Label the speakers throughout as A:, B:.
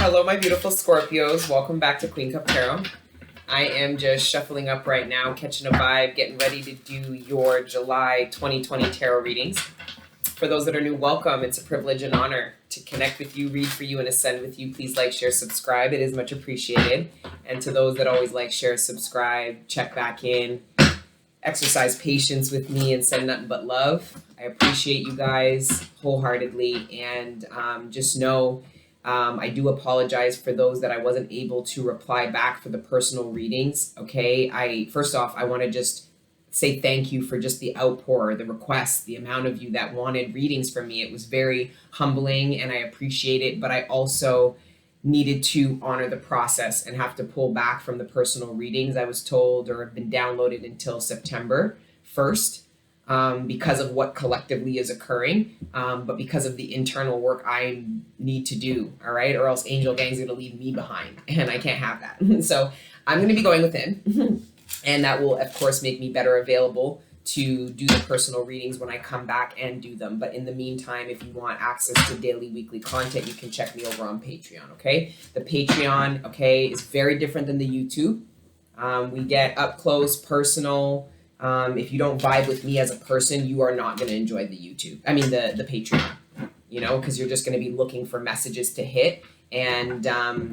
A: Hello, my beautiful Scorpios. Welcome back to Queen Cup Tarot. I am just shuffling up right now, catching a vibe, getting ready to do your July 2020 tarot readings. For those that are new, welcome. It's a privilege and honor to connect with you, read for you, and ascend with you. Please like, share, subscribe. It is much appreciated. And to those that always like, share, subscribe, check back in, exercise patience with me, and send nothing but love. I appreciate you guys wholeheartedly. And just know I do apologize for those that I wasn't able to reply back for the personal readings. Okay. First off, I want to just say thank you for just the outpour, the requests, the amount of you that wanted readings from me. It was very humbling and I appreciate it, but I also needed to honor the process and have to pull back from the personal readings I was told or have been downloaded until September 1st. Because of what collectively is occurring, but because of the internal work I need to do, all right? Or else Angel Gang's gonna leave me behind, and I can't have that. So I'm gonna be going within, and that will, of course, make me better available to do the personal readings when I come back and do them. But in the meantime, if you want access to daily, weekly content, you can check me over on Patreon, okay? The Patreon, okay, is very different than the YouTube. We get up close, personal. If you don't vibe with me as a person, you are not going to enjoy the Patreon, because you're just going to be looking for messages to hit. And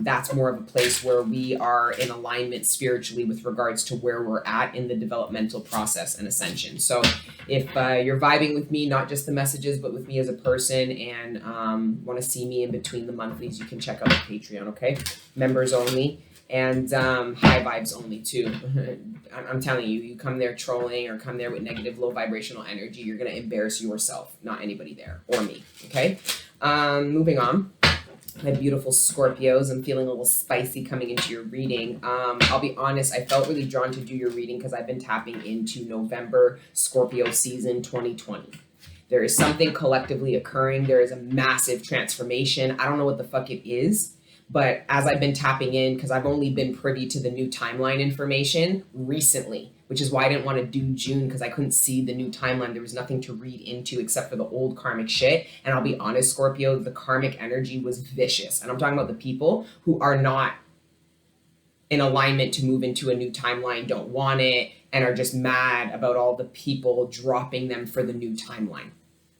A: that's more of a place where we are in alignment spiritually with regards to where we're at in the developmental process and ascension. So if you're vibing with me, not just the messages, but with me as a person and want to see me in between the monthlies, you can check out the Patreon, okay? Members only. And high vibes only too. I'm telling you, you come there trolling or come there with negative, low vibrational energy, you're going to embarrass yourself, not anybody there or me. Okay. Moving on. My beautiful Scorpios, I'm feeling a little spicy coming into your reading. I'll be honest, I felt really drawn to do your reading because I've been tapping into November Scorpio season 2020. There is something collectively occurring. There is a massive transformation. I don't know what the fuck it is. But as I've been tapping in, because I've only been privy to the new timeline information recently, which is why I didn't want to do June, because I couldn't see the new timeline. There was nothing to read into except for the old karmic shit. And I'll be honest, Scorpio, the karmic energy was vicious. And I'm talking about the people who are not in alignment to move into a new timeline, don't want it, and are just mad about all the people dropping them for the new timeline.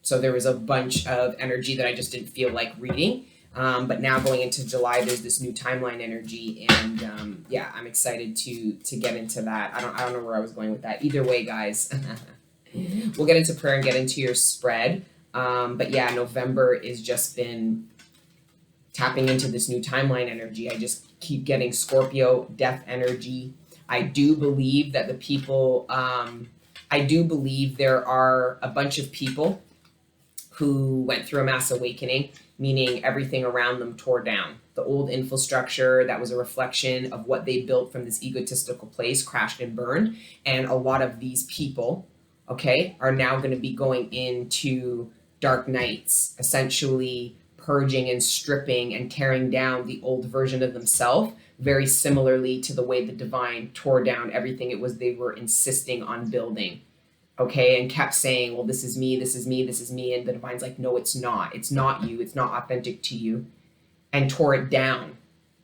A: So there was a bunch of energy that I just didn't feel like reading. But now going into July, there's this new timeline energy, and I'm excited to get into that. I don't know where I was going with that. Either way, guys, we'll get into prayer and get into your spread. But yeah, November is just been tapping into this new timeline energy. I just keep getting Scorpio death energy. I do believe that the people, I do believe there are a bunch of people who went through a mass awakening, meaning everything around them tore down. The old infrastructure that was a reflection of what they built from this egotistical place crashed and burned. And a lot of these people, okay, are now going to be going into dark nights, essentially purging and stripping and tearing down the old version of themselves, very similarly to the way the divine tore down everything it was they were insisting on building. Okay, and kept saying, well, this is me, this is me, this is me. And the divine's like, no, it's not. It's not you. It's not authentic to you. And tore it down,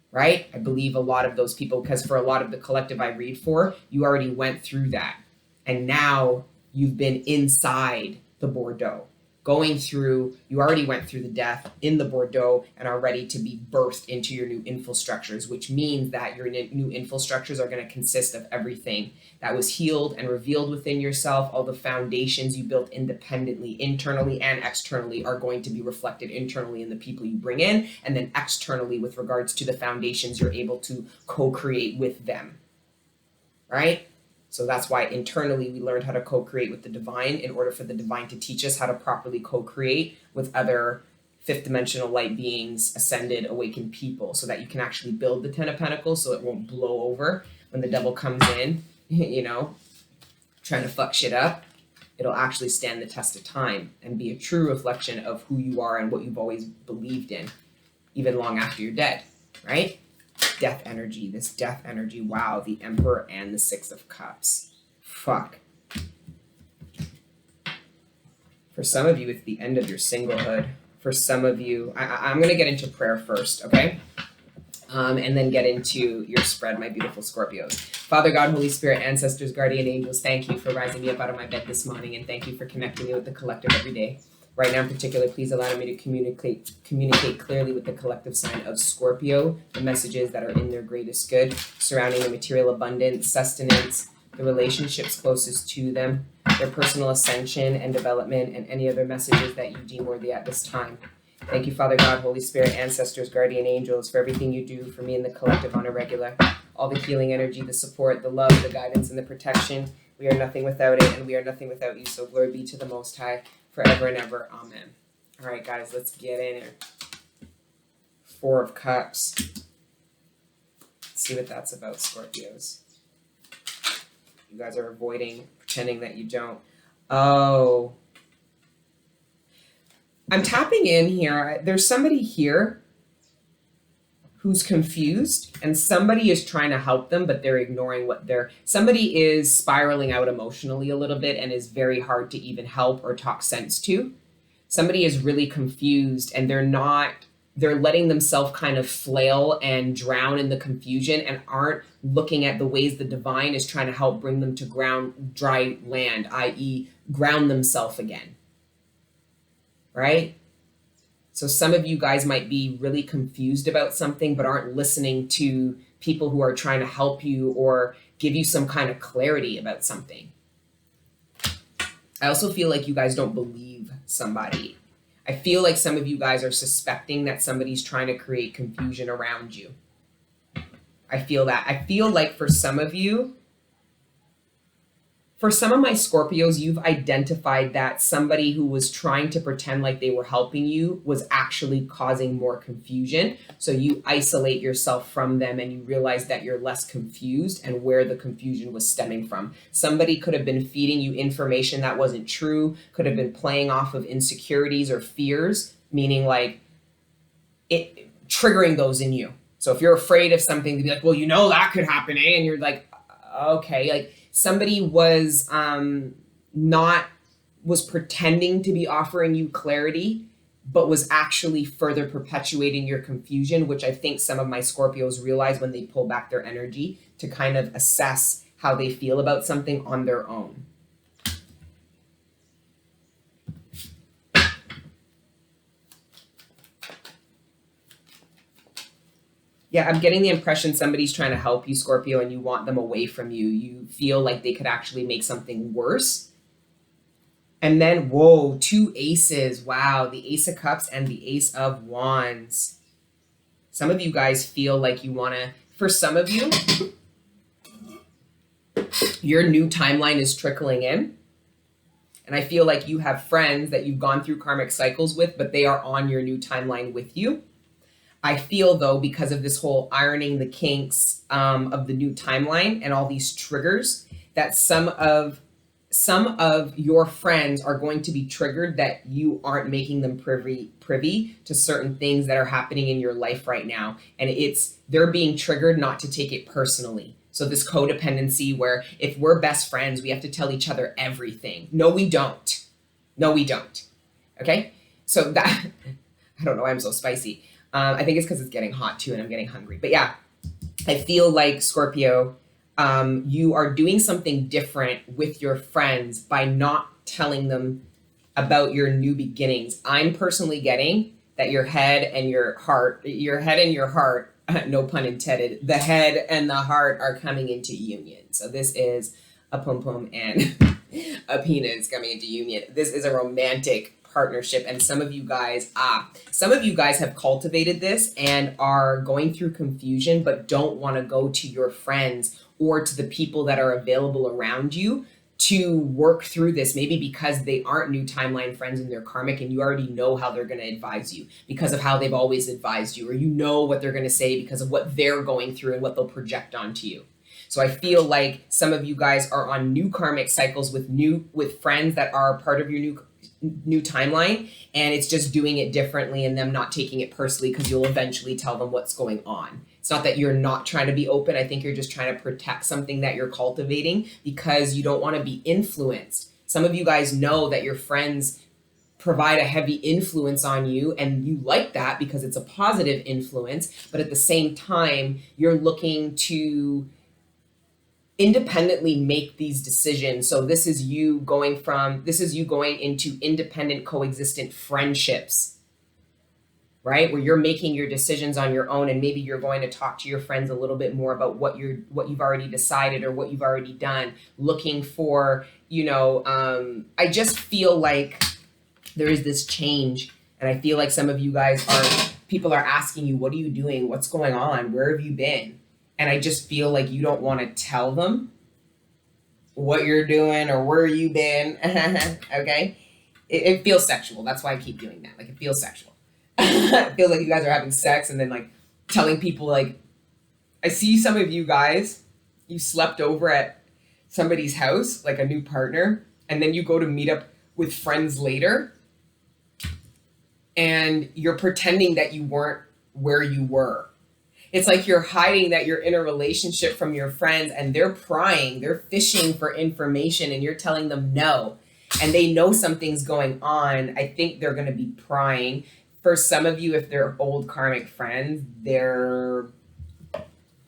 A: right? I believe a lot of those people, because for a lot of the collective I read for, you already went through that. And now you've been inside the Bordeaux. Going through, you already went through the death in the Bordeaux and are ready to be birthed into your new infrastructures, which means that your new infrastructures are going to consist of everything that was healed and revealed within yourself. All the foundations you built independently, internally and externally, are going to be reflected internally in the people you bring in, and then externally with regards to the foundations you're able to co-create with them, right? So that's why internally we learned how to co-create with the divine in order for the divine to teach us how to properly co-create with other fifth dimensional light beings, ascended, awakened people, so that you can actually build the 10 of Pentacles so it won't blow over when the devil comes in, trying to fuck shit up. It'll actually stand the test of time and be a true reflection of who you are and what you've always believed in, even long after you're dead, right? Death energy, this death energy. Wow, the Emperor and the Six of Cups. Fuck. For some of you, it's the end of your singlehood. For some of you, I'm going to get into prayer first, okay? and then get into your spread, my beautiful Scorpios. Father God, Holy Spirit, ancestors, guardian angels, thank you for rising me up out of my bed this morning, and thank you for connecting me with the collective every day. Right now in particular, please allow me to communicate clearly with the collective sign of Scorpio, the messages that are in their greatest good, surrounding the material abundance, sustenance, the relationships closest to them, their personal ascension and development, and any other messages that you deem worthy at this time. Thank you, Father God, Holy Spirit, ancestors, guardian angels, for everything you do for me and the collective on a regular. All the healing energy, the support, the love, the guidance, and the protection. We are nothing without it, and we are nothing without you. So glory be to the Most High forever and ever. Amen. All right, guys, let's get in here. 4 of Cups. Let's see what that's about, Scorpios. You guys are avoiding, pretending that you don't. Oh. I'm tapping in here. There's somebody here who's confused, and somebody is trying to help them, but they're ignoring somebody is spiraling out emotionally a little bit and is very hard to even help or talk sense to. Somebody is really confused, and they're letting themselves kind of flail and drown in the confusion and aren't looking at the ways the divine is trying to help bring them to dry land, i.e. ground themselves again. Right? So some of you guys might be really confused about something, but aren't listening to people who are trying to help you or give you some kind of clarity about something. I also feel like you guys don't believe somebody. I feel like some of you guys are suspecting that somebody's trying to create confusion around you. I feel that. I feel like for some of you, for some of my Scorpios, you've identified that somebody who was trying to pretend like they were helping you was actually causing more confusion. So you isolate yourself from them and you realize that you're less confused and where the confusion was stemming from. Somebody could have been feeding you information that wasn't true, could have been playing off of insecurities or fears, meaning like it triggering those in you. So if you're afraid of something, to be like, well, you know that could happen, eh? And you're like, okay, like somebody was pretending to be offering you clarity, but was actually further perpetuating your confusion, which I think some of my Scorpios realize when they pull back their energy to kind of assess how they feel about something on their own. Yeah, I'm getting the impression somebody's trying to help you, Scorpio, and you want them away from you. You feel like they could actually make something worse. And then, whoa, 2 aces. Wow, the Ace of Cups and the Ace of Wands. Some of you guys feel like you want to, for some of you, your new timeline is trickling in. And I feel like you have friends that you've gone through karmic cycles with, but they are on your new timeline with you. I feel, though, because of this whole ironing the kinks of the new timeline and all these triggers, that some of your friends are going to be triggered that you aren't making them privy to certain things that are happening in your life right now. And they're being triggered not to take it personally. So this codependency where if we're best friends, we have to tell each other everything. No, we don't. No, we don't. Okay? So that, I don't know why I'm so spicy. I think it's because it's getting hot too and I'm getting hungry. But yeah, I feel like Scorpio, you are doing something different with your friends by not telling them about your new beginnings. I'm personally getting that your head and your heart, no pun intended, the head and the heart are coming into union. So this is a pum-pum and a penis coming into union. This is a romantic partnership, and some of you guys have cultivated this and are going through confusion but don't want to go to your friends or to the people that are available around you to work through this, maybe because they aren't new timeline friends and they're karmic and you already know how they're going to advise you because of how they've always advised you, or you know what they're going to say because of what they're going through and what they'll project onto you. So I feel like some of you guys are on new karmic cycles with friends that are part of your new timeline, and it's just doing it differently and them not taking it personally because you'll eventually tell them what's going on. It's not that you're not trying to be open. I think you're just trying to protect something that you're cultivating because you don't want to be influenced. Some of you guys know that your friends provide a heavy influence on you, and you like that because it's a positive influence, but at the same time you're looking to independently make these decisions. So this is you going into independent coexistent friendships, right? Where you're making your decisions on your own, and maybe you're going to talk to your friends a little bit more about what you've already decided or what you've already done, looking for, I just feel like there is this change, and I feel like some of you guys people are asking you, what are you doing? What's going on? Where have you been? And I just feel like you don't want to tell them what you're doing or where you been. Okay? It feels sexual. That's why I keep doing that. Like, it feels sexual. It feels like you guys are having sex and then like telling people, like, I see some of you guys, you slept over at somebody's house, like a new partner, and then you go to meet up with friends later and you're pretending that you weren't where you were. It's like you're hiding that you're in a relationship from your friends, and they're prying, they're fishing for information, and you're telling them no. And they know something's going on. I think they're going to be prying. For some of you, if they're old karmic friends, they're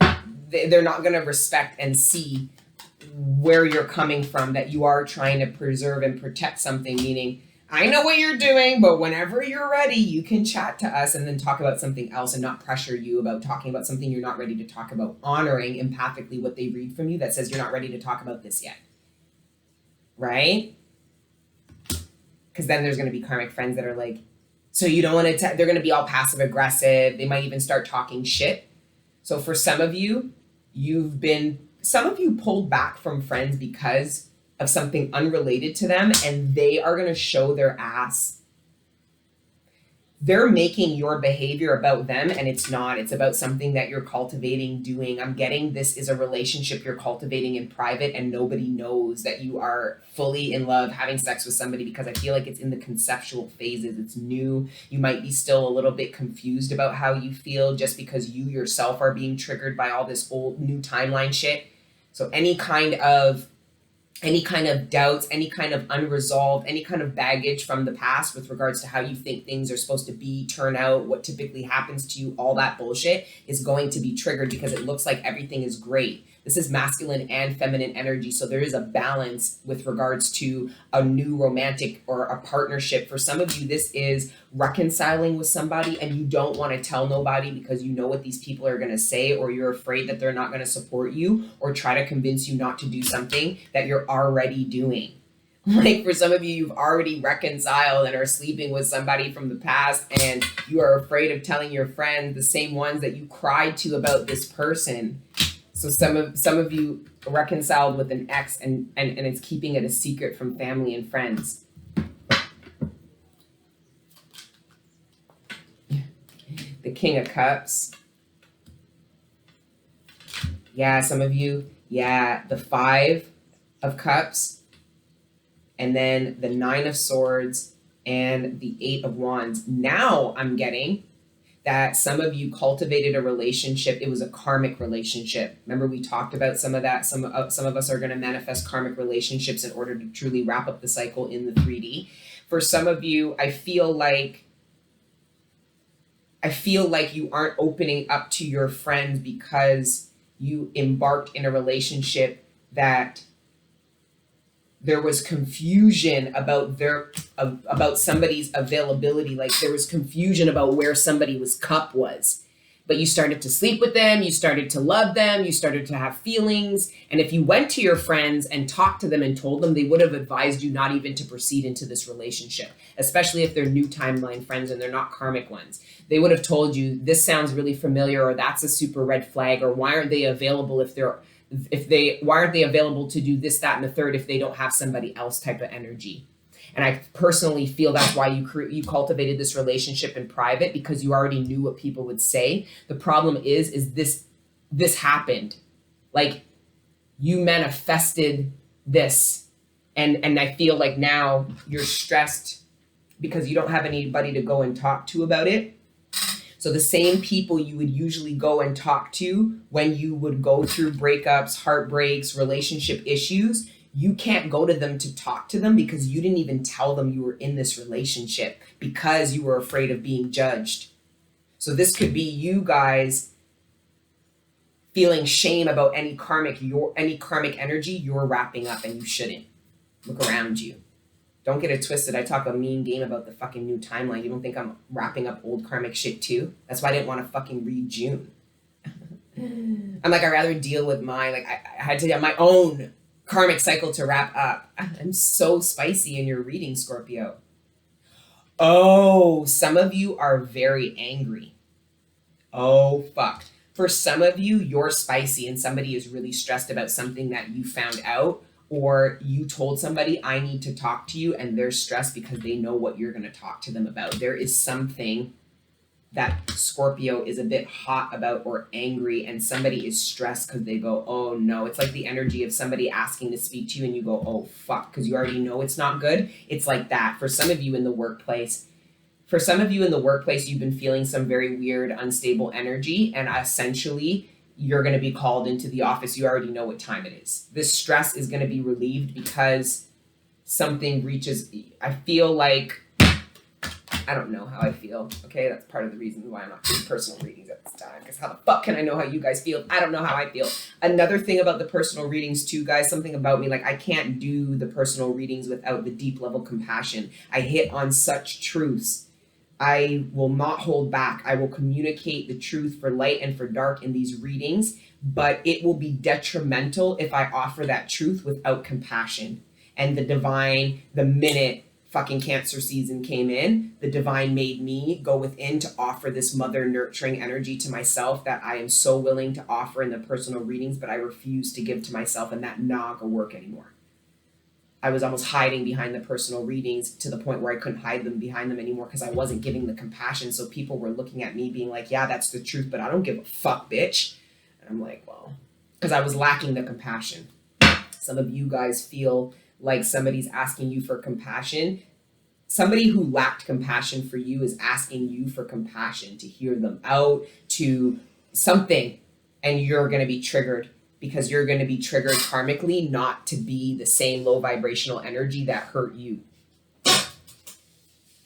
A: not going to respect and see where you're coming from, that you are trying to preserve and protect something, meaning, I know what you're doing, but whenever you're ready, you can chat to us and then talk about something else, and not pressure you about talking about something you're not ready to talk about, honoring empathically what they read from you that says you're not ready to talk about this yet. Right? Because then there's going to be karmic friends that are like, so you don't want to, they're going to be all passive aggressive. They might even start talking shit. So for some of you, some of you pulled back from friends because of something unrelated to them, and they are going to show their ass. They're making your behavior about them, and it's not. It's about something that you're cultivating, doing. I'm getting this is a relationship you're cultivating in private, and nobody knows that you are fully in love, having sex with somebody, because I feel like it's in the conceptual phases. It's new. You might be still a little bit confused about how you feel just because you yourself are being triggered by all this old new timeline shit. So any kind of doubts, any kind of unresolved, any kind of baggage from the past with regards to how you think things are supposed to be, turn out, what typically happens to you, all that bullshit is going to be triggered because it looks like everything is great. This is masculine and feminine energy, so there is a balance with regards to a new romantic or a partnership. For some of you, this is reconciling with somebody and you don't want to tell nobody because you know what these people are going to say, or you're afraid that they're not going to support you or try to convince you not to do something that you're already doing. Like, for some of you, you've already reconciled and are sleeping with somebody from the past, and you are afraid of telling your friends, the same ones that you cried to about this person. So some of you reconciled with an ex and it's keeping it a secret from family and friends. The King of Cups. Yeah, some of you, the 5 of Cups, and then the 9 of Swords and the 8 of Wands. Now I'm getting that some of you cultivated a relationship. It was a karmic relationship. Remember, we talked about some of that. Some of us are going to manifest karmic relationships in order to truly wrap up the cycle in the 3D. For some of you, I feel like you aren't opening up to your friends because you embarked in a relationship that there was confusion about somebody's availability. Like, there was confusion about where somebody's cup was. But you started to sleep with them, you started to love them, you started to have feelings. And if you went to your friends and talked to them and told them, they would have advised you not even to proceed into this relationship, especially if they're new timeline friends and they're not karmic ones. They would have told you, this sounds really familiar, or that's a super red flag, or why aren't they available why aren't they available to do this, that, and the third if they don't have somebody else type of energy. And I personally feel that's why you cultivated this relationship in private, because you already knew what people would say. The problem is this happened. Like, you manifested this. And I feel like now you're stressed because you don't have anybody to go and talk to about it. So the same people you would usually go and talk to when you would go through breakups, heartbreaks, relationship issues, you can't go to them to talk to them because you didn't even tell them you were in this relationship because you were afraid of being judged. So this could be you guys feeling shame about any karmic energy you're wrapping up, and you shouldn't. Look around you. Don't get it twisted. I talk a mean game about the fucking new timeline. You don't think I'm wrapping up old karmic shit too? That's why I didn't want to fucking read June. I'm like, I'd rather deal with mine. Like, I had to have my own karmic cycle to wrap up. I'm so spicy in your reading, Scorpio. Oh, some of you are very angry. Oh, fuck. For some of you, you're spicy and somebody is really stressed about something that you found out, or you told somebody, I need to talk to you, and they're stressed because they know what you're going to talk to them about. There is something that Scorpio is a bit hot about or angry, and somebody is stressed because they go, oh no. It's like the energy of somebody asking to speak to you and you go, oh fuck, because you already know it's not good. It's like that. For some of you in the workplace, you've been feeling some very weird, unstable energy, and essentially you're going to be called into the office. You already know what time it is. This stress is going to be relieved because something reaches, I feel like, I don't know how I feel. Okay, that's part of the reason why I'm not doing personal readings at this time. Because how the fuck can I know how you guys feel? I don't know how I feel. Another thing about the personal readings too, guys, something about me, like I can't do the personal readings without the deep level compassion. I hit on such truths. I will not hold back. I will communicate the truth for light and for dark in these readings, but it will be detrimental if I offer that truth without compassion. And the divine, the minute fucking Cancer season came in, the divine made me go within to offer this mother nurturing energy to myself that I am so willing to offer in the personal readings, but I refuse to give to myself, and that not gonna work anymore. I was almost hiding behind the personal readings to the point where I couldn't hide them behind them anymore because I wasn't giving the compassion. So people were looking at me being like, yeah, that's the truth, but I don't give a fuck, bitch. And I'm like, well, because I was lacking the compassion. Some of you guys feel like somebody's asking you for compassion. Somebody who lacked compassion for you is asking you for compassion, to hear them out, to something, and you're going to be triggered because you're going to be triggered karmically not to be the same low vibrational energy that hurt you.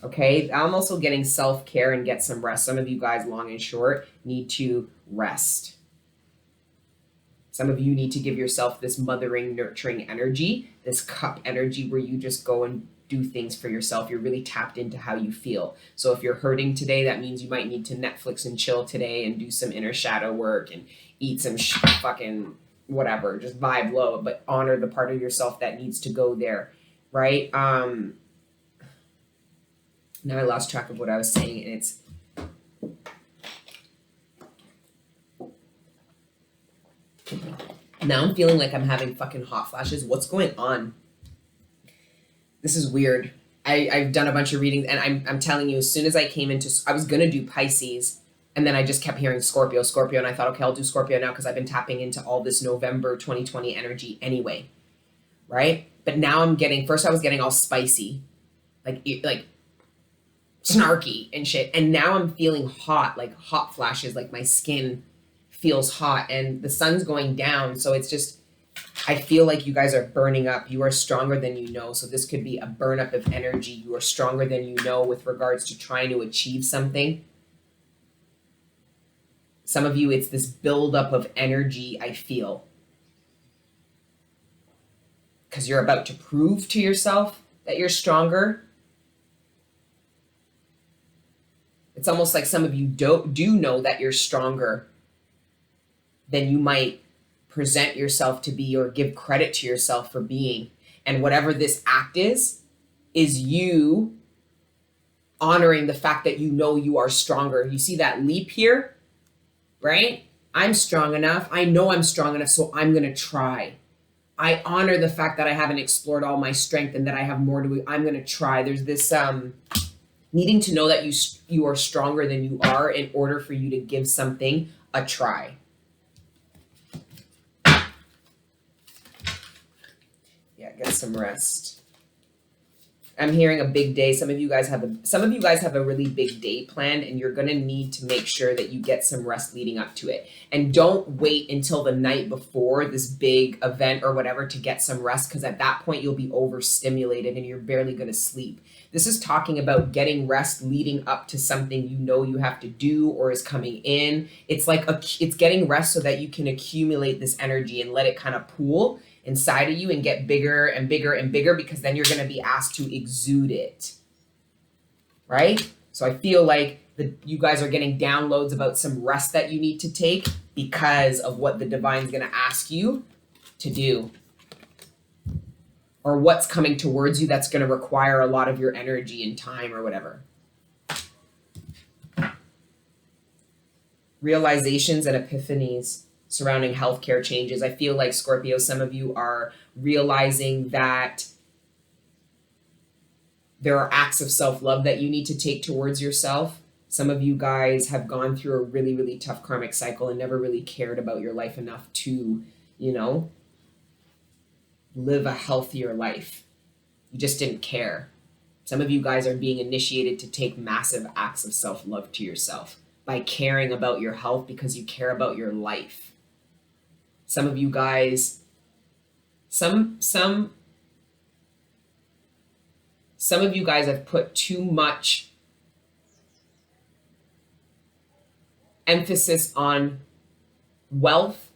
A: Okay, I'm also getting self-care and get some rest. Some of you guys, long and short, need to rest. Some of you need to give yourself this mothering, nurturing energy, this cup energy where you just go and do things for yourself. You're really tapped into how you feel. So if you're hurting today, that means you might need to Netflix and chill today and do some inner shadow work and eat some fucking whatever, just vibe low, but honor the part of yourself that needs to go there, right? Now I lost track of what I was saying, and it's now I'm feeling like I'm having fucking hot flashes. What's going on? This is weird. I've done a bunch of readings, and I'm telling you, as soon as I came into, I was going to do Pisces, and then I just kept hearing Scorpio, and I thought, okay, I'll do Scorpio now because I've been tapping into all this November 2020 energy anyway, right? But now I'm getting, first I was getting all spicy, like snarky and shit, and now I'm feeling hot, like hot flashes, like my skin feels hot, and the sun's going down, so it's just, I feel like you guys are burning up. You are stronger than you know. So this could be a burn up of energy. You are stronger than you know with regards to trying to achieve something. Some of you, it's this buildup of energy, I feel. Because you're about to prove to yourself that you're stronger. It's almost like some of you do know that you're stronger than you might present yourself to be or give credit to yourself for being. And whatever this act is you honoring the fact that you know you are stronger. You see that leap here, right? I'm strong enough. I know I'm strong enough, so I'm going to try. I honor the fact that I haven't explored all my strength and that I have more to, I'm going to try. There's this needing to know that you are stronger than you are in order for you to give something a try. Yeah, get some rest. I'm hearing a big day. Some of you guys have a really big day planned, and you're going to need to make sure that you get some rest leading up to it. And don't wait until the night before this big event or whatever to get some rest, because at that point you'll be overstimulated and you're barely going to sleep. This is talking about getting rest leading up to something you know you have to do or is coming in. It's like it's getting rest so that you can accumulate this energy and let it kind of pool inside of you and get bigger and bigger and bigger, because then you're going to be asked to exude it, right? So I feel like you guys are getting downloads about some rest that you need to take because of what the divine's going to ask you to do, or what's coming towards you that's going to require a lot of your energy and time or whatever. Realizations and epiphanies surrounding healthcare changes. I feel like, Scorpio, some of you are realizing that there are acts of self-love that you need to take towards yourself. Some of you guys have gone through a really, really tough karmic cycle and never really cared about your life enough to, live a healthier life. You just didn't care. Some of you guys are being initiated to take massive acts of self-love to yourself by caring about your health because you care about your life. Some of you guys, some of you guys have put too much emphasis on wealth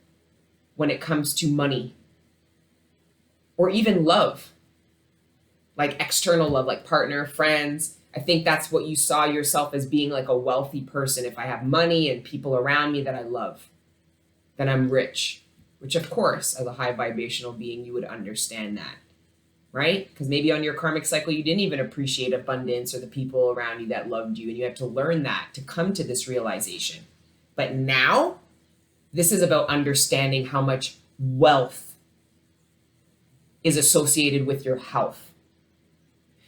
A: when it comes to money, or even love, like external love, like partner, friends. I think that's what you saw yourself as, being like a wealthy person. If I have money and people around me that I love, then I'm rich. Which, of course, as a high vibrational being, you would understand that, right? Because maybe on your karmic cycle, you didn't even appreciate abundance or the people around you that loved you. And you have to learn that to come to this realization. But now, this is about understanding how much wealth is associated with your health.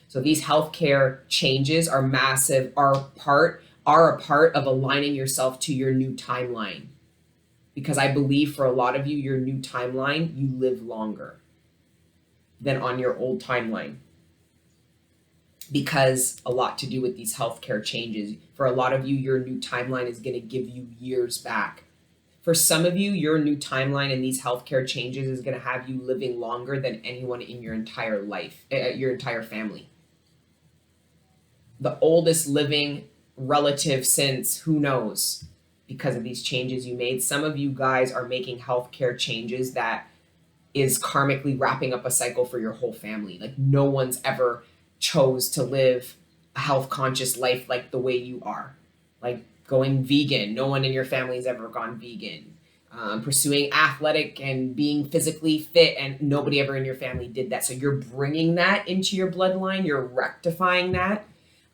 A: So these healthcare changes are massive, are a part of aligning yourself to your new timeline. Because I believe for a lot of you, your new timeline, you live longer than on your old timeline. Because a lot to do with these healthcare changes. For a lot of you, your new timeline is going to give you years back. For some of you, your new timeline and these healthcare changes is going to have you living longer than anyone in your entire life, your entire family. The oldest living relative since who knows, because of these changes you made. Some of you guys are making healthcare changes that is karmically wrapping up a cycle for your whole family. Like, no one's ever chose to live a health conscious life like the way you are. Like going vegan. No one in your family's ever gone vegan. Pursuing athletic and being physically fit, and nobody ever in your family did that. So you're bringing that into your bloodline. You're rectifying that.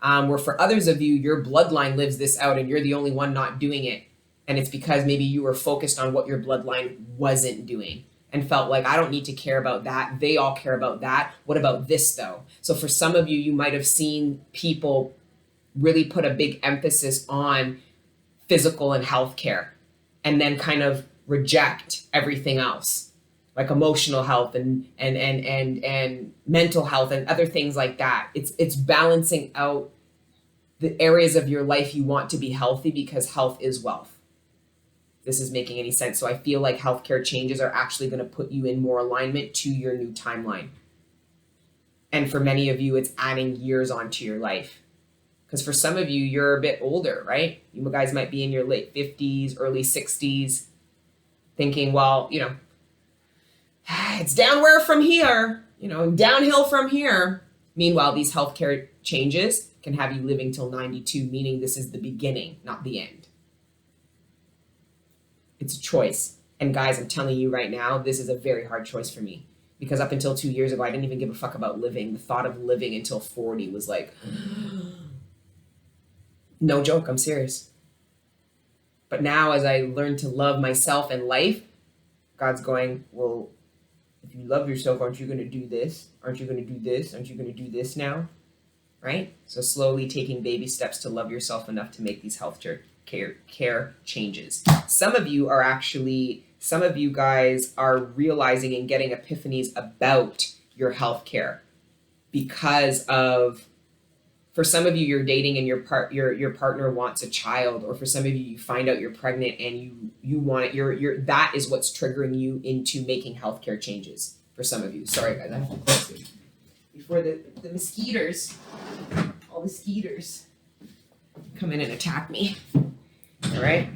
A: Where for others of you, your bloodline lives this out and you're the only one not doing it. And it's because maybe you were focused on what your bloodline wasn't doing and felt like, I don't need to care about that. They all care about that. What about this though? So for some of you, you might have seen people really put a big emphasis on physical and healthcare and then kind of reject everything else, like emotional health and mental health and other things like that. It's balancing out the areas of your life you want to be healthy, because health is wealth. This is making any sense. So I feel like healthcare changes are actually going to put you in more alignment to your new timeline. And for many of you, it's adding years onto your life. Because for some of you, you're a bit older, right? You guys might be in your late 50s, early 60s, thinking, well, it's downward from here, downhill from here. Meanwhile, these healthcare changes can have you living till 92, meaning this is the beginning, not the end. It's a choice. And guys, I'm telling you right now, this is a very hard choice for me. Because up until 2 years ago, I didn't even give a fuck about living. The thought of living until 40 was like, no joke, I'm serious. But now as I learn to love myself and life, God's going, well, if you love yourself, aren't you going to do this? Aren't you going to do this? Aren't you going to do this now? Right? So slowly taking baby steps to love yourself enough to make these health care changes. Some of you guys are realizing and getting epiphanies about your health care. because of, for some of you, you're dating and your partner wants a child, or for some of you, you find out you're pregnant and you want it. That is what's triggering you into making healthcare changes. For some of you, sorry guys, I have to close it before the mosquitoes, all the skeeters, come in and attack me. All right.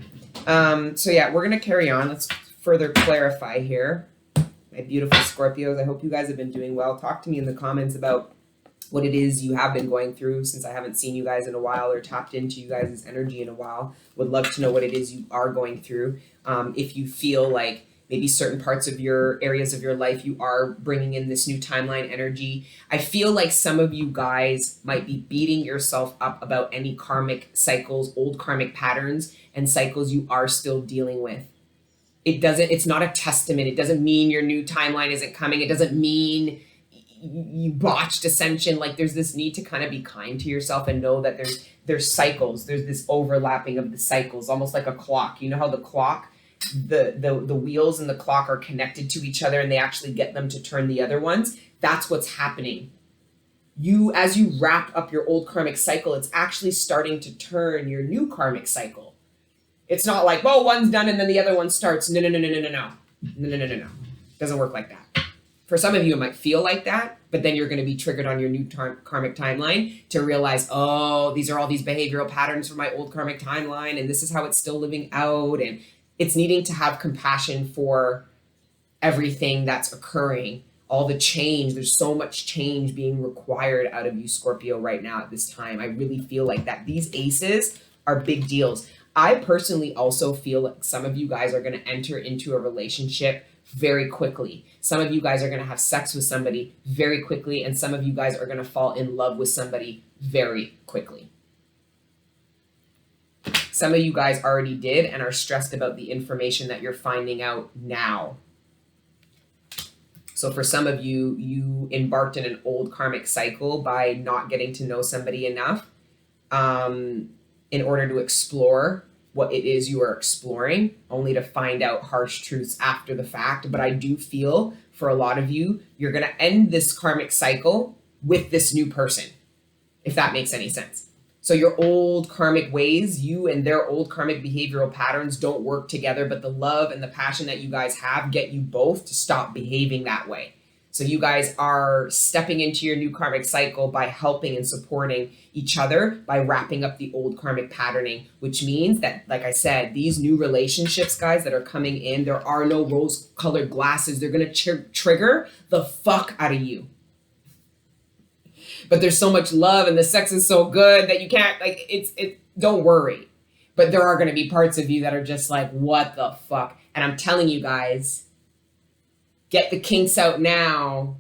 A: So yeah, we're gonna carry on. Let's further clarify here. My beautiful Scorpios, I hope you guys have been doing well. Talk to me in the comments about what it is you have been going through, since I haven't seen you guys in a while or tapped into you guys' energy in a while. Would love to know what it is you are going through. If you feel like maybe certain parts of your areas of your life, you are bringing in this new timeline energy. I feel like some of you guys might be beating yourself up about any karmic cycles, old karmic patterns and cycles you are still dealing with. It's not a testament. It doesn't mean your new timeline isn't coming. It doesn't mean you botched ascension. Like, there's this need to kind of be kind to yourself and know that there's cycles. There's this overlapping of the cycles, almost like a clock. You know how the clock, the wheels in the clock are connected to each other and they actually get them to turn the other ones? That's what's happening. As you wrap up your old karmic cycle, it's actually starting to turn your new karmic cycle. It's not like, well, one's done and then the other one starts. No. Doesn't work like that. For some of you, it might feel like that, but then you're going to be triggered on your new karmic timeline to realize, oh, these are all these behavioral patterns from my old karmic timeline, and this is how it's still living out. And it's needing to have compassion for everything that's occurring, all the change. There's so much change being required out of you, Scorpio, right now at this time. I really feel like that. These aces are big deals. I personally also feel like some of you guys are going to enter into a relationship very quickly. Some of you guys are going to have sex with somebody very quickly, and some of you guys are going to fall in love with somebody very quickly. Some of you guys already did and are stressed about the information that you're finding out now. So for some of you, you embarked in an old karmic cycle by not getting to know somebody enough in order to explore what it is you are exploring, only to find out harsh truths after the fact. But I do feel for a lot of you, you're going to end this karmic cycle with this new person, if that makes any sense. So your old karmic ways, you and their old karmic behavioral patterns don't work together, but the love and the passion that you guys have get you both to stop behaving that way. So you guys are stepping into your new karmic cycle by helping and supporting each other by wrapping up the old karmic patterning, which means that, like I said, these new relationships, guys, that are coming in, there are no rose-colored glasses. They're going to trigger the fuck out of you. But there's so much love and the sex is so good that you can't, don't worry. But there are going to be parts of you that are just like, what the fuck? And I'm telling you guys, get the kinks out now,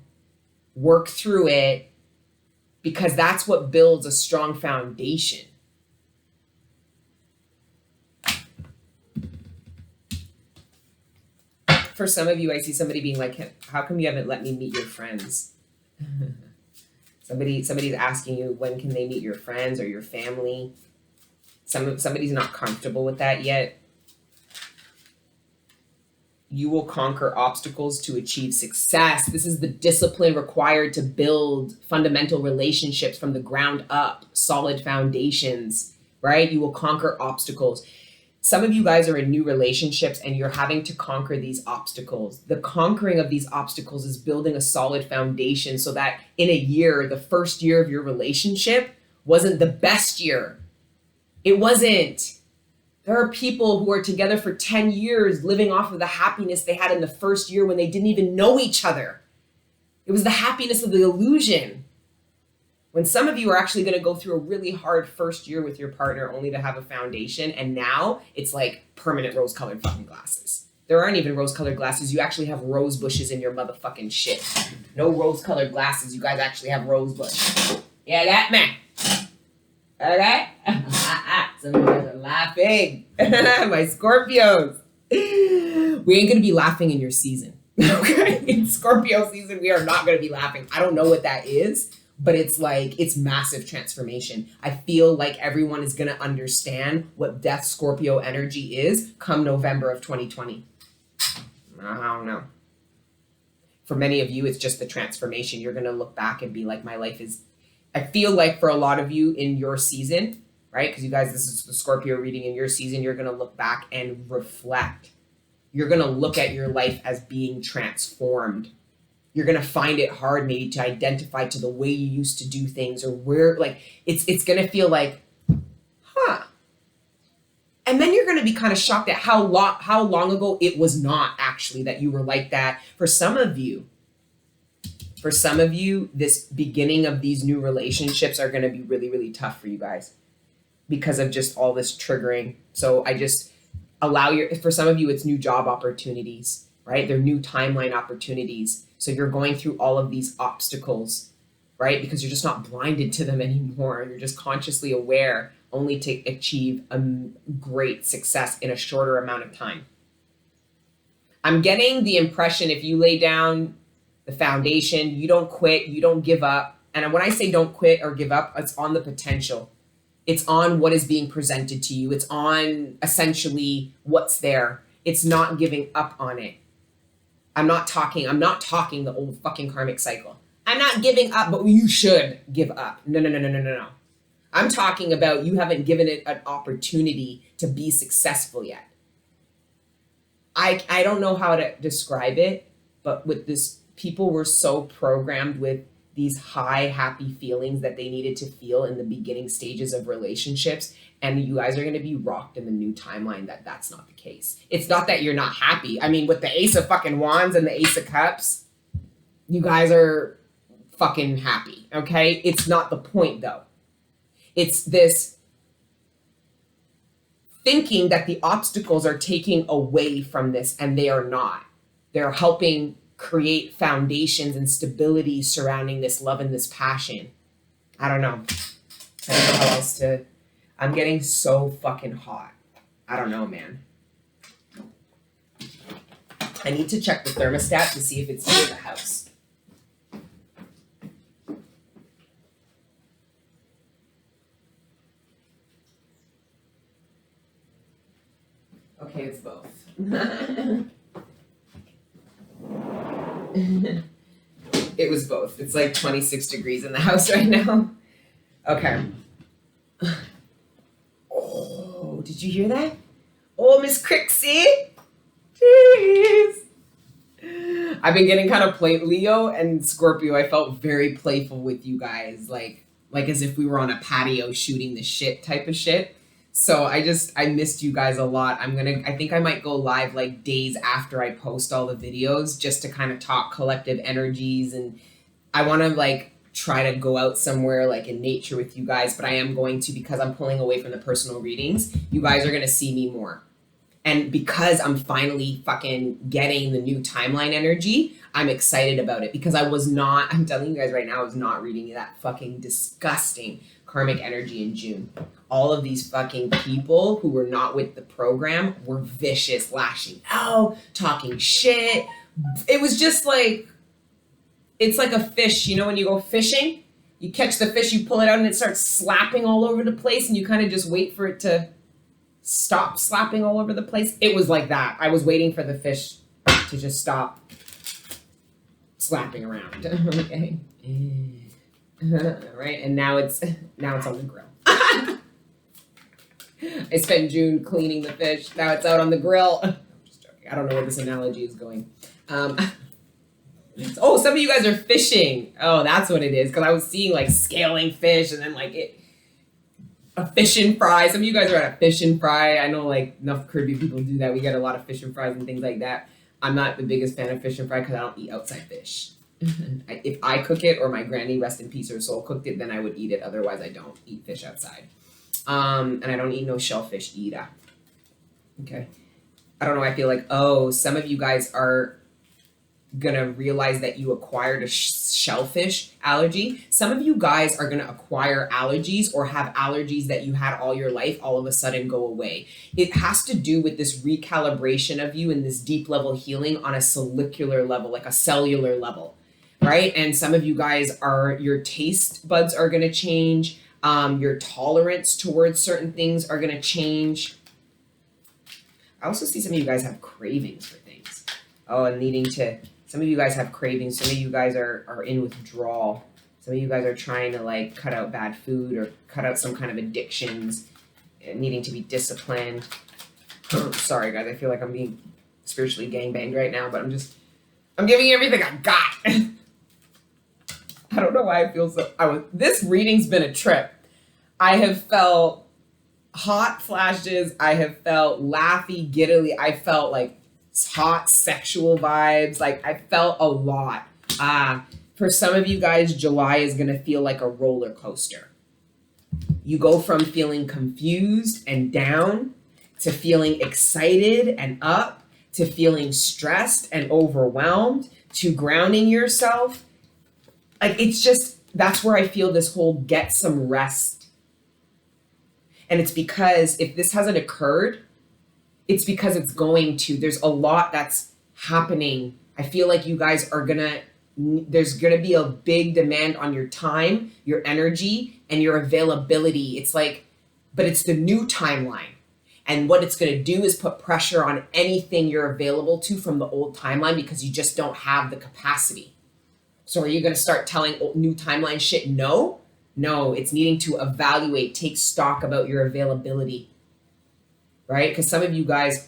A: work through it, because that's what builds a strong foundation. For some of you, I see somebody being like, how come you haven't let me meet your friends? Somebody's asking you, when can they meet your friends or your family? Somebody's not comfortable with that yet. You will conquer obstacles to achieve success. This is the discipline required to build fundamental relationships from the ground up, solid foundations, right? You will conquer obstacles. Some of you guys are in new relationships and you're having to conquer these obstacles. The conquering of these obstacles is building a solid foundation so that in a year, the first year of your relationship wasn't the best year. It wasn't. There are people who are together for 10 years living off of the happiness they had in the first year when they didn't even know each other. It was the happiness of the illusion. When some of you are actually going to go through a really hard first year with your partner only to have a foundation, and now it's like permanent rose-colored fucking glasses. There aren't even rose-colored glasses. You actually have rose bushes in your motherfucking shit. No rose-colored glasses. You guys actually have rose bush. Yeah, that man. Okay? Some of you guys are laughing. My Scorpios. We ain't going to be laughing in your season. Okay? In Scorpio season, we are not going to be laughing. I don't know what that is, but it's like, it's massive transformation. I feel like everyone is going to understand what Death Scorpio energy is come November of 2020. I don't know. For many of you, it's just the transformation. You're going to look back and be like, my life is, I feel like for a lot of you in your season, right? Because you guys, this is the Scorpio reading in your season. You're going to look back and reflect. You're going to look at your life as being transformed. You're going to find it hard maybe to identify to the way you used to do things, or where, like, it's going to feel like, huh. And then you're going to be kind of shocked at how long ago it was not actually that you were like that. For some of you, this beginning of these new relationships are going to be really, really tough for you guys because of just all this triggering. So I just for some of you, it's new job opportunities, right? They're new timeline opportunities. So you're going through all of these obstacles, right? Because you're just not blinded to them anymore. You're just consciously aware only to achieve a great success in a shorter amount of time. I'm getting the impression if you lay down the foundation, you don't quit, you don't give up. And when I say don't quit or give up, it's on the potential. It's on what is being presented to you. It's on essentially what's there. It's not giving up on it. I'm not talking the old fucking karmic cycle. I'm not giving up, but you should give up. No. I'm talking about you haven't given it an opportunity to be successful yet. I don't know how to describe it, but with this, people were so programmed with these high, happy feelings that they needed to feel in the beginning stages of relationships. And you guys are going to be rocked in the new timeline that that's not the case. It's not that you're not happy. I mean, with the Ace of fucking Wands and the Ace of Cups, you guys are fucking happy, okay? It's not the point, though. It's this thinking that the obstacles are taking away from this, and they are not. They're helping create foundations and stability surrounding this love and this passion. I don't know. I don't know how else to... I'm getting so fucking hot. I don't know, man. I need to check the thermostat to see if it's near the house. Okay, it's both. It was both. It's like 26 degrees in the house right now. Okay. Oh, did you hear that? Oh, Miss Crixie. Jeez. I've been getting kind of Leo and Scorpio. I felt very playful with you guys. Like as if we were on a patio shooting the shit type of shit. So I missed you guys a lot. I think I might go live like days after I post all the videos just to kind of talk collective energies. And I want to like try to go out somewhere like in nature with you guys, but I am going to, because I'm pulling away from the personal readings, you guys are going to see me more. And because I'm finally fucking getting the new timeline energy, I'm excited about it, because I'm telling you guys right now, I was not reading that fucking disgusting karmic energy in June. All of these fucking people who were not with the program were vicious, lashing out, talking shit. It was just like, it's like a fish, when you go fishing, you catch the fish, you pull it out and it starts slapping all over the place and you kind of just wait for it to stop slapping all over the place. It was like that. I was waiting for the fish to just stop slapping around. Okay. Right, and now it's on the grill. I spent June cleaning the fish. Now it's out on the grill. I'm just joking. I don't know where this analogy is going. Oh, some of you guys are fishing. Oh, that's what it is. Because I was seeing like scaling fish and then like a fish and fry. Some of you guys are at a fish and fry. I know like enough Caribbean people do that. We get a lot of fish and fries and things like that. I'm not the biggest fan of fish and fry because I don't eat outside fish. If I cook it, or my granny, rest in peace, her soul, cooked it, then I would eat it. Otherwise, I don't eat fish outside. And I don't eat no shellfish either. Okay. I don't know. I feel like, some of you guys are gonna realize that you acquired a shellfish allergy. Some of you guys are gonna acquire allergies or have allergies that you had all your life all of a sudden go away. It has to do with this recalibration of you and this deep level healing on a molecular level, like a cellular level, right? And some of you guys your taste buds are gonna change. Your tolerance towards certain things are gonna change. I also see some of you guys have cravings for things. Oh, and needing to Some of you guys have cravings. Some of you guys are in withdrawal. Some of you guys are trying to like cut out bad food or cut out some kind of addictions, needing to be disciplined. Sorry guys, I feel like I'm being spiritually gangbanged right now, but I'm giving you everything I got. I don't know why I feel so. This reading's been a trip. I have felt hot flashes. I have felt laughy, giddily. I felt like hot sexual vibes. Like I felt a lot. For some of you guys, July is going to feel like a roller coaster. You go from feeling confused and down to feeling excited and up to feeling stressed and overwhelmed to grounding yourself. Like it's just, that's where I feel this whole get some rest. And it's because if this hasn't occurred, it's because it's going to. There's a lot that's happening. I feel like you guys are there's gonna be a big demand on your time, your energy, and your availability. It's like, but it's the new timeline. And what it's gonna do is put pressure on anything you're available to from the old timeline because you just don't have the capacity. So are you gonna start telling new timeline shit no? No, it's needing to evaluate, take stock about your availability, right? Because some of you guys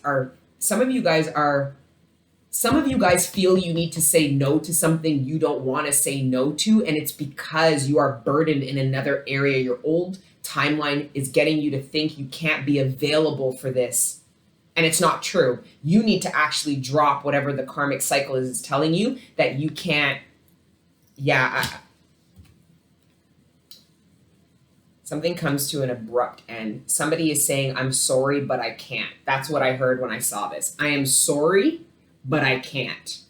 A: feel you need to say no to something you don't want to say no to, and it's because you are burdened in another area. Your old timeline is getting you to think you can't be available for this, and it's not true. You need to actually drop whatever the karmic cycle is telling you that you can't. Something comes to an abrupt end. Somebody is saying, I'm sorry, but I can't. That's what I heard when I saw this. I am sorry, but I can't.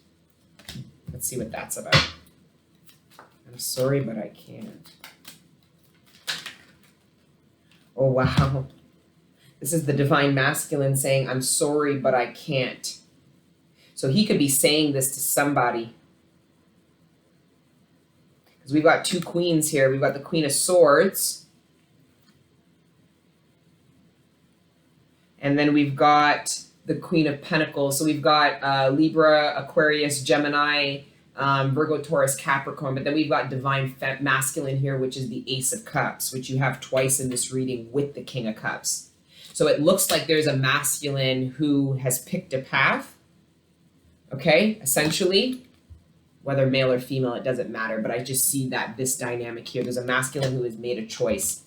A: Let's see what that's about. I'm sorry, but I can't. Oh, wow. This is the divine masculine saying, I'm sorry, but I can't. So he could be saying this to somebody. Because we've got two queens here. We've got the Queen of Swords. And then we've got the Queen of Pentacles. So we've got Libra, Aquarius, Gemini, Virgo, Taurus, Capricorn. But then we've got divine masculine here, which is the Ace of Cups, which you have twice in this reading with the King of Cups. So it looks like there's a masculine who has picked a path. Okay, essentially, whether male or female, it doesn't matter. But I just see that this dynamic here. There's a masculine who has made a choice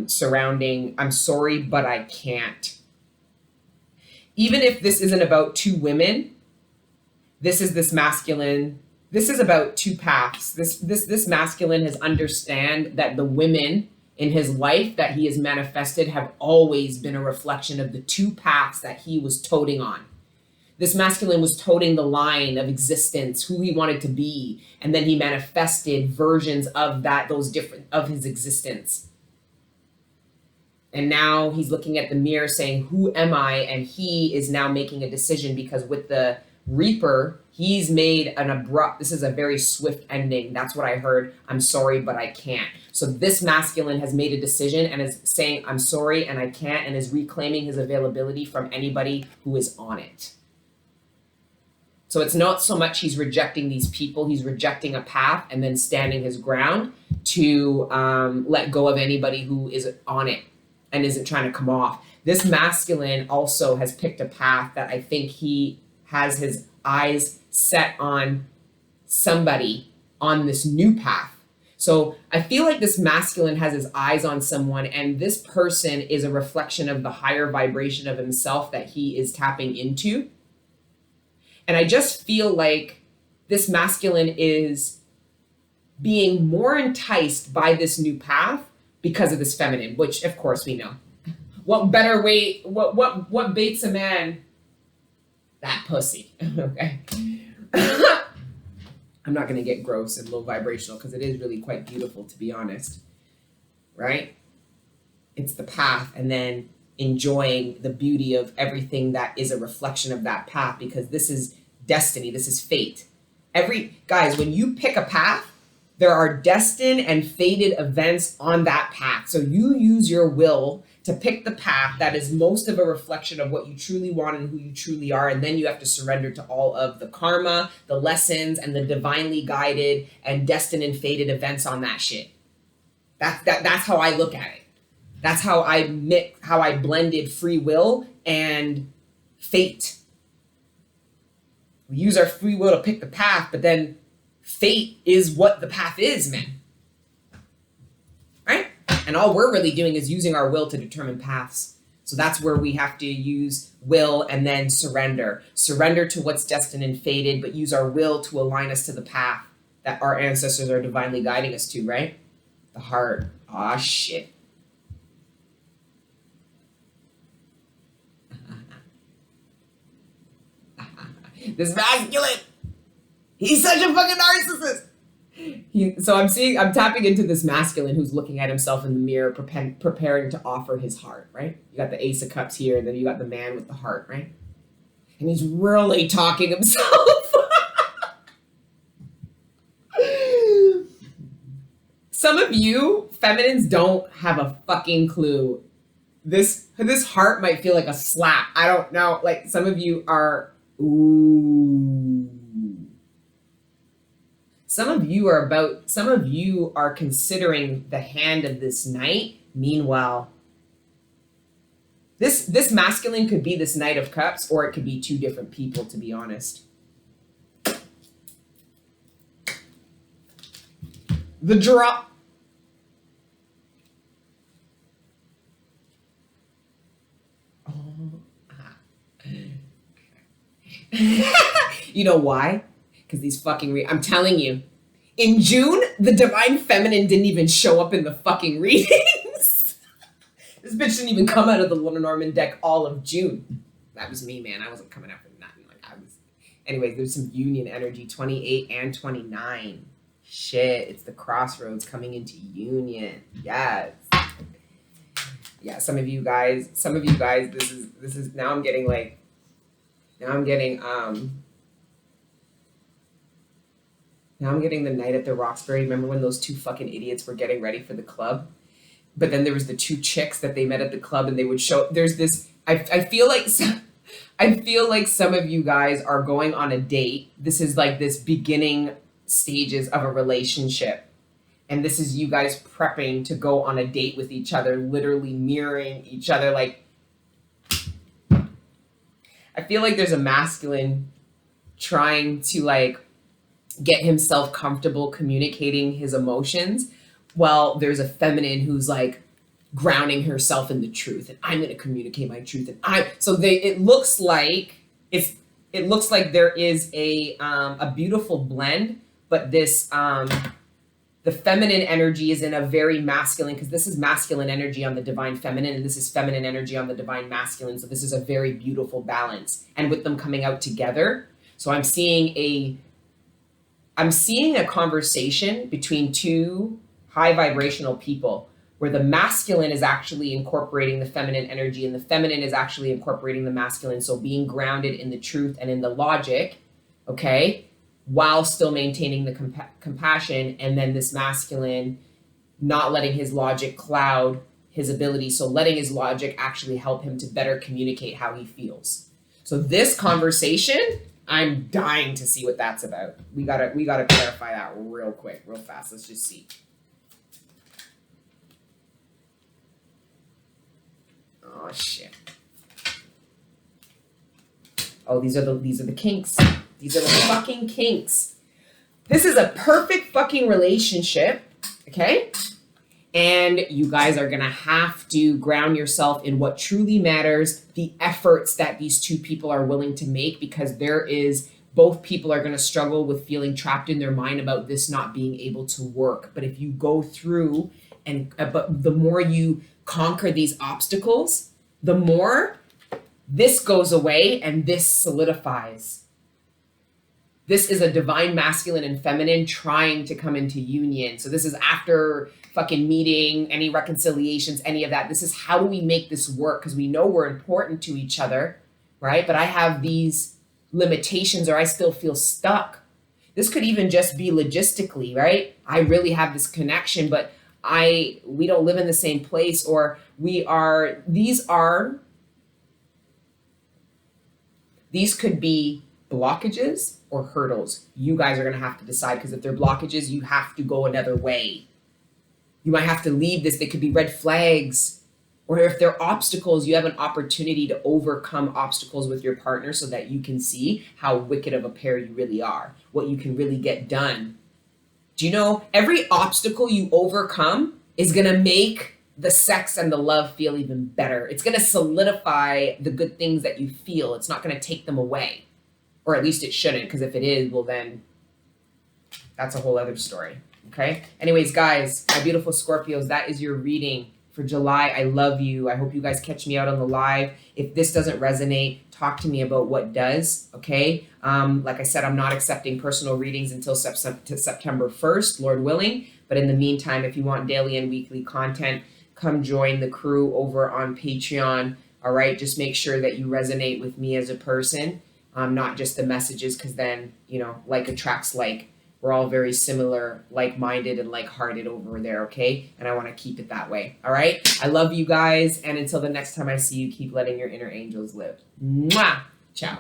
A: surrounding, I'm sorry, but I can't. Even if this isn't about two women, this is this masculine. This is about two paths. This masculine has understand that the women in his life that he has manifested have always been a reflection of the two paths that he was toting on. This masculine was toting the line of existence, who he wanted to be, and then he manifested versions of that, those different of his existence. And now he's looking at the mirror saying, who am I? And he is now making a decision because with the Reaper, he's made an abrupt, this is a very swift ending. That's what I heard. I'm sorry, but I can't. So this masculine has made a decision and is saying, I'm sorry and I can't, and is reclaiming his availability from anybody who is on it. So it's not so much he's rejecting these people, he's rejecting a path and then standing his ground to let go of anybody who is on it and isn't trying to come off. This masculine also has picked a path that I think he has his eyes set on somebody on this new path. So I feel like this masculine has his eyes on someone, and this person is a reflection of the higher vibration of himself that he is tapping into. And I just feel like this masculine is being more enticed by this new path because of this feminine, which of course we know. What better way, what baits a man? That pussy, okay? I'm not gonna get gross and low vibrational because it is really quite beautiful, to be honest, right? It's the path and then enjoying the beauty of everything that is a reflection of that path, because this is destiny, this is fate. Guys, when you pick a path, There are destined and fated events on that path. So you use your will to pick the path that is most of a reflection of what you truly want and who you truly are. And then you have to surrender to all of the karma, the lessons, and the divinely guided and destined and fated events on that shit. That's how I look at it. That's how I blended free will and fate. We use our free will to pick the path, but then fate is what the path is, man. Right? And all we're really doing is using our will to determine paths. So that's where we have to use will and then surrender. Surrender to what's destined and fated, but use our will to align us to the path that our ancestors are divinely guiding us to, right? The heart. Aw, shit. This masculine. He's such a fucking narcissist. So I'm tapping into this masculine who's looking at himself in the mirror, preparing to offer his heart, right? You got the Ace of Cups here, and then you got the man with the heart, right? And he's really talking himself. Some of you feminines don't have a fucking clue. This heart might feel like a slap. I don't know. Like some of you are, ooh. Some of you are considering the hand of this knight. Meanwhile, this masculine could be this Knight of Cups, or it could be two different people, to be honest. The drop. You know why? Because these fucking I'm telling you, in June, the divine feminine didn't even show up in the fucking readings. This bitch didn't even come out of the Lenormand deck all of June. That was me, man. I wasn't coming out for nothing. Anyways, there's some union energy, 28 and 29. Shit, it's the crossroads coming into union. Yes. Yeah, some of you guys, this is now I'm getting the night at the Roxbury. Remember when those two fucking idiots were getting ready for the club? But then there was the two chicks that they met at the club, and they would show. There's this. I feel like some of you guys are going on a date. This is like this beginning stages of a relationship, and this is you guys prepping to go on a date with each other, literally mirroring each other. Like, I feel like there's a masculine trying to like get himself comfortable communicating his emotions, while there's a feminine who's like grounding herself in the truth, and I'm going to communicate my truth. And it looks like there is a beautiful blend, but this the feminine energy is in a very masculine, because this is masculine energy on the divine feminine, and this is feminine energy on the divine masculine. So this is a very beautiful balance, and with them coming out together. So I'm seeing a conversation between two high vibrational people where the masculine is actually incorporating the feminine energy and the feminine is actually incorporating the masculine. So being grounded in the truth and in the logic, okay, while still maintaining the compassion, and then this masculine not letting his logic cloud his ability. So letting his logic actually help him to better communicate how he feels. So this conversation, I'm dying to see what that's about. We gotta clarify that real quick, real fast. Let's just see. Oh shit. Oh, these are the kinks. These are the fucking kinks. This is a perfect fucking relationship, okay? And you guys are gonna have to ground yourself in what truly matters, the efforts that these two people are willing to make, because both people are gonna struggle with feeling trapped in their mind about this not being able to work. But if you go through but the more you conquer these obstacles, the more this goes away and this solidifies. This is a divine masculine and feminine trying to come into union. So this is after fucking meeting, any reconciliations, any of that. This is how do we make this work? Because we know we're important to each other, right? But I have these limitations, or I still feel stuck. This could even just be logistically, right? I really have this connection, but we don't live in the same place, or these could be blockages or hurdles. You guys are going to have to decide, because if they're blockages, you have to go another way. You might have to leave this. They could be red flags. Or if they're obstacles, you have an opportunity to overcome obstacles with your partner so that you can see how wicked of a pair you really are, what you can really get done. Do you know every obstacle you overcome is going to make the sex and the love feel even better? It's going to solidify the good things that you feel. It's not going to take them away. Or at least it shouldn't, because if it is, well then that's a whole other story. Okay? Anyways, guys, my beautiful Scorpios, that is your reading for July. I love you. I hope you guys catch me out on the live. If this doesn't resonate, talk to me about what does, okay? Like I said, I'm not accepting personal readings until September 1st, Lord willing. But in the meantime, if you want daily and weekly content, come join the crew over on Patreon, all right? Just make sure that you resonate with me as a person, not just the messages, because then, like attracts like. We're all very similar, like-minded, and like-hearted over there, okay? And I want to keep it that way, all right? I love you guys, and until the next time I see you, keep letting your inner angels live. Mwah! Ciao.